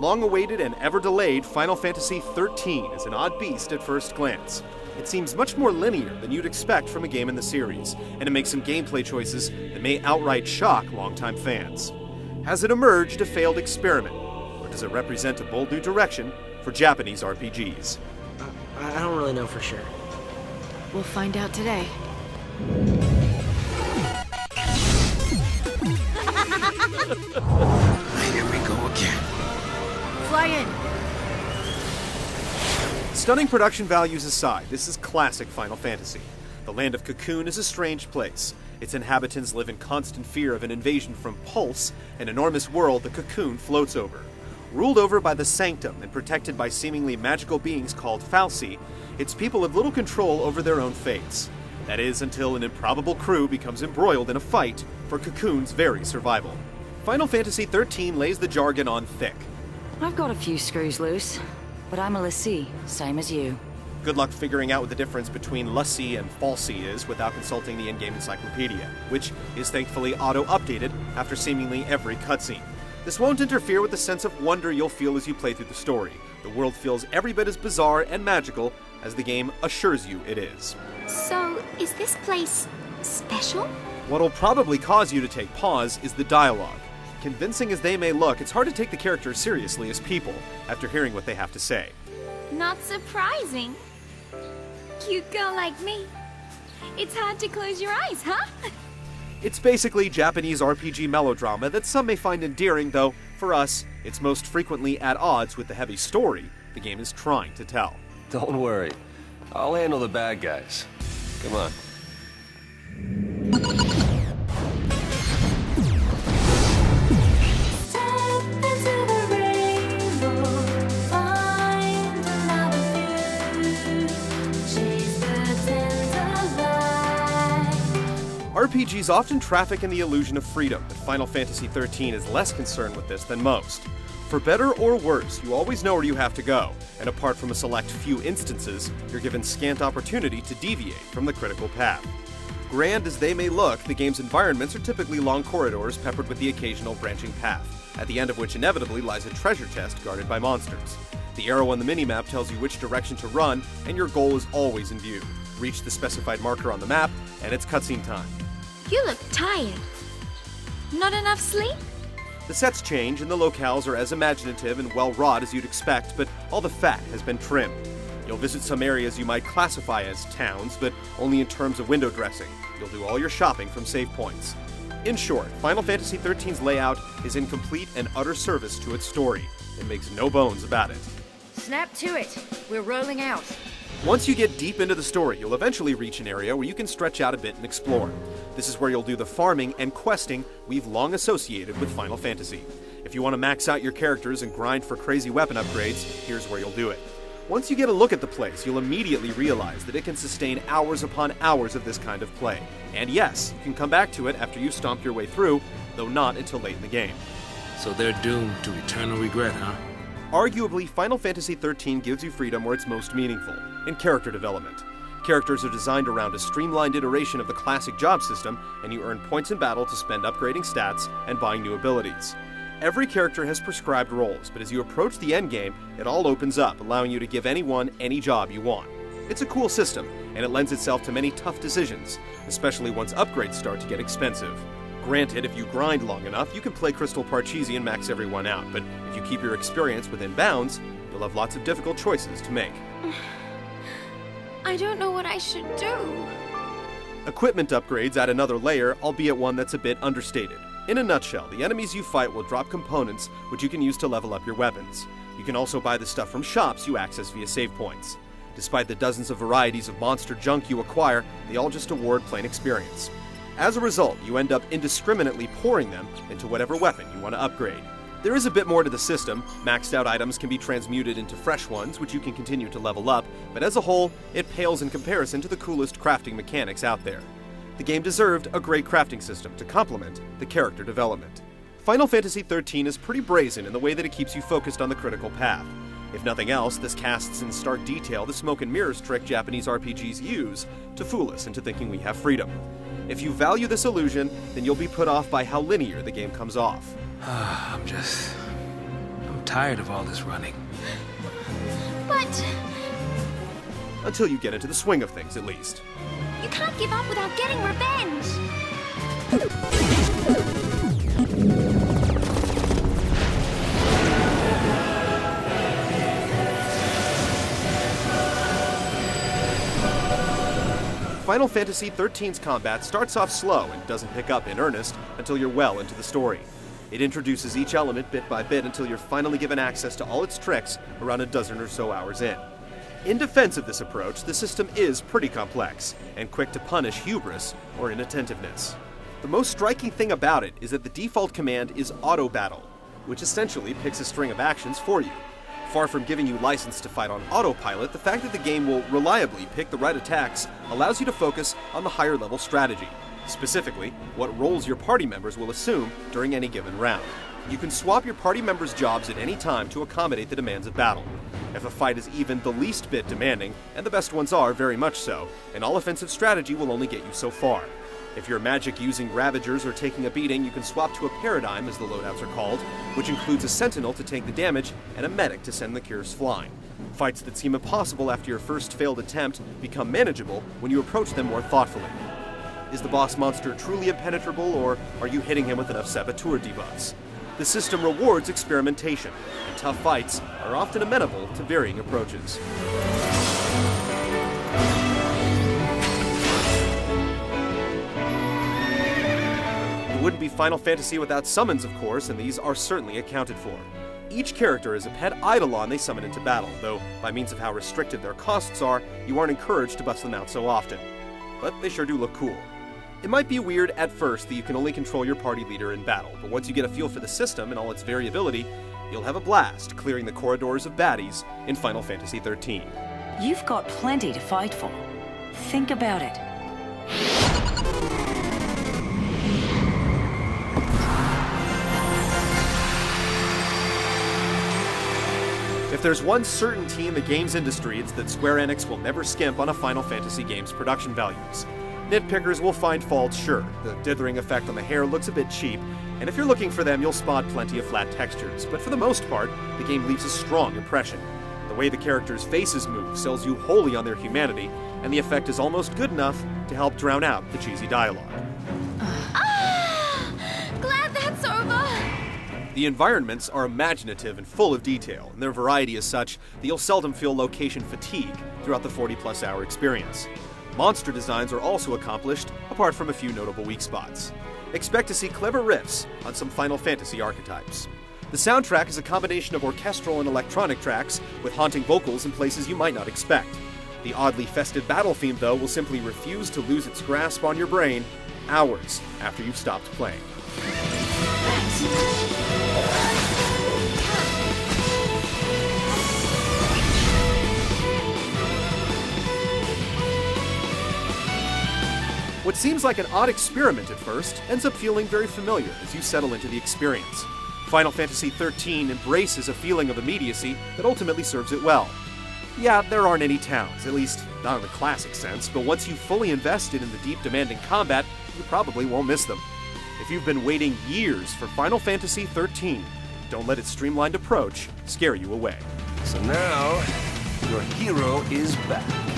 long-awaited and ever-delayed Final Fantasy XIII is an odd beast at first glance. It seems much more linear than you'd expect from a game in the series, and it makes some gameplay choices that may outright shock longtime fans. Has it emerged a failed experiment, or does it represent a bold new direction for Japanese RPGs? I don't really know for sure. We'll find out today. Here we go again. Fly in! Stunning production values aside, this is classic Final Fantasy. The land of Cocoon is a strange place. Its inhabitants live in constant fear of an invasion from Pulse, an enormous world the Cocoon floats over. Ruled over by the Sanctum and protected by seemingly magical beings called Fal'Cie, its people have little control over their own fates. That is, until an improbable crew becomes embroiled in a fight for Cocoon's very survival. Final Fantasy XIII lays the jargon on thick. I've got a few screws loose, but I'm a lessee, same as you. Good luck figuring out what the difference between Lussie and Fal'Cie is without consulting the in-game encyclopedia, which is thankfully auto-updated after seemingly every cutscene. This won't interfere with the sense of wonder you'll feel as you play through the story. The world feels every bit as bizarre and magical as the game assures you it is. So, is this place special? What'll probably cause you to take pause is the dialogue. Convincing as they may look, it's hard to take the characters seriously as people after hearing what they have to say. Not surprising. Cute girl like me. It's hard to close your eyes, huh? It's basically Japanese RPG melodrama that some may find endearing, though, for us, it's most frequently at odds with the heavy story the game is trying to tell. Don't worry. I'll handle the bad guys. Come on. RPGs often traffic in the illusion of freedom, but Final Fantasy XIII is less concerned with this than most. For better or worse, you always know where you have to go, and apart from a select few instances, you're given scant opportunity to deviate from the critical path. Grand as they may look, the game's environments are typically long corridors peppered with the occasional branching path, at the end of which inevitably lies a treasure chest guarded by monsters. The arrow on the minimap tells you which direction to run, and your goal is always in view. Reach the specified marker on the map, and it's cutscene time. You look tired. Not enough sleep? The sets change and the locales are as imaginative and well-wrought as you'd expect, but all the fat has been trimmed. You'll visit some areas you might classify as towns, but only in terms of window dressing. You'll do all your shopping from save points. In short, Final Fantasy XIII's layout is in complete and utter service to its story. It makes no bones about it. Snap to it. We're rolling out. Once you get deep into the story, you'll eventually reach an area where you can stretch out a bit and explore. This is where you'll do the farming and questing we've long associated with Final Fantasy. If you want to max out your characters and grind for crazy weapon upgrades, here's where you'll do it. Once you get a look at the place, you'll immediately realize that it can sustain hours upon hours of this kind of play. And yes, you can come back to it after you stomp your way through, though not until late in the game. So they're doomed to eternal regret, huh? Arguably, Final Fantasy XIII gives you freedom where it's most meaningful, in character development. Characters are designed around a streamlined iteration of the classic job system, and you earn points in battle to spend upgrading stats and buying new abilities. Every character has prescribed roles, but as you approach the endgame, it all opens up, allowing you to give anyone any job you want. It's a cool system, and it lends itself to many tough decisions, especially once upgrades start to get expensive. Granted, if you grind long enough, you can play Crystal Parcheesi and max everyone out, but if you keep your experience within bounds, you'll have lots of difficult choices to make. I don't know what I should do. Equipment upgrades add another layer, albeit one that's a bit understated. In a nutshell, the enemies you fight will drop components which you can use to level up your weapons. You can also buy the stuff from shops you access via save points. Despite the dozens of varieties of monster junk you acquire, they all just award plain experience. As a result, you end up indiscriminately pouring them into whatever weapon you want to upgrade. There is a bit more to the system. Maxed out items can be transmuted into fresh ones, which you can continue to level up, but as a whole, it pales in comparison to the coolest crafting mechanics out there. The game deserved a great crafting system to complement the character development. Final Fantasy XIII is pretty brazen in the way that it keeps you focused on the critical path. If nothing else, this casts in stark detail the smoke and mirrors trick Japanese RPGs use to fool us into thinking we have freedom. If you value this illusion, then you'll be put off by how linear the game comes off. I'm tired of all this running. But Until you get into the swing of things, at least. you can't give up without getting revenge. Final Fantasy XIII's combat starts off slow and doesn't pick up in earnest until you're well into the story. It introduces each element bit by bit until you're finally given access to all its tricks around a dozen or so hours in. In defense of this approach, the system is pretty complex, and quick to punish hubris or inattentiveness. The most striking thing about it is that the default command is auto battle, which essentially picks a string of actions for you. Far from giving you license to fight on autopilot, the fact that the game will reliably pick the right attacks allows you to focus on the higher level strategy, specifically what roles your party members will assume during any given round. You can swap your party members' jobs at any time to accommodate the demands of battle. If a fight is even the least bit demanding, and the best ones are very much so, an all-offensive strategy will only get you so far. If you're magic-using Ravagers or taking a beating, you can swap to a Paradigm, as the loadouts are called, which includes a Sentinel to take the damage and a Medic to send the cures flying. Fights that seem impossible after your first failed attempt become manageable when you approach them more thoughtfully. Is the boss monster truly impenetrable, or are you hitting him with enough saboteur debuffs? The system rewards experimentation, and tough fights are often amenable to varying approaches. It wouldn't be Final Fantasy without summons, of course, and these are certainly accounted for. Each character is a pet Eidolon they summon into battle, though by means of how restricted their costs are, you aren't encouraged to bust them out so often. But they sure do look cool. It might be weird at first that you can only control your party leader in battle, but once you get a feel for the system and all its variability, you'll have a blast clearing the corridors of baddies in Final Fantasy XIII. You've got plenty to fight for. Think about it. If there's one certainty in the games industry, it's that Square Enix will never skimp on a Final Fantasy game's production values. Nitpickers will find fault, sure. The dithering effect on the hair looks a bit cheap, and if you're looking for them, you'll spot plenty of flat textures, but for the most part, the game leaves a strong impression. The way the characters' faces move sells you wholly on their humanity, and the effect is almost good enough to help drown out the cheesy dialogue. Glad that's over. The environments are imaginative and full of detail, and their variety is such that you'll seldom feel location fatigue throughout the 40-plus hour experience. Monster designs are also accomplished, apart from a few notable weak spots. Expect to see clever riffs on some Final Fantasy archetypes. The soundtrack is a combination of orchestral and electronic tracks, with haunting vocals in places you might not expect. The oddly festive battle theme, though, will simply refuse to lose its grasp on your brain hours after you've stopped playing. What seems like an odd experiment at first ends up feeling very familiar as you settle into the experience. Final Fantasy XIII embraces a feeling of immediacy that ultimately serves it well. Yeah, there aren't any towns, at least not in the classic sense, but once you've fully invested in the deep, demanding combat, you probably won't miss them. If you've been waiting years for Final Fantasy XIII, don't let its streamlined approach scare you away. So now, your hero is back.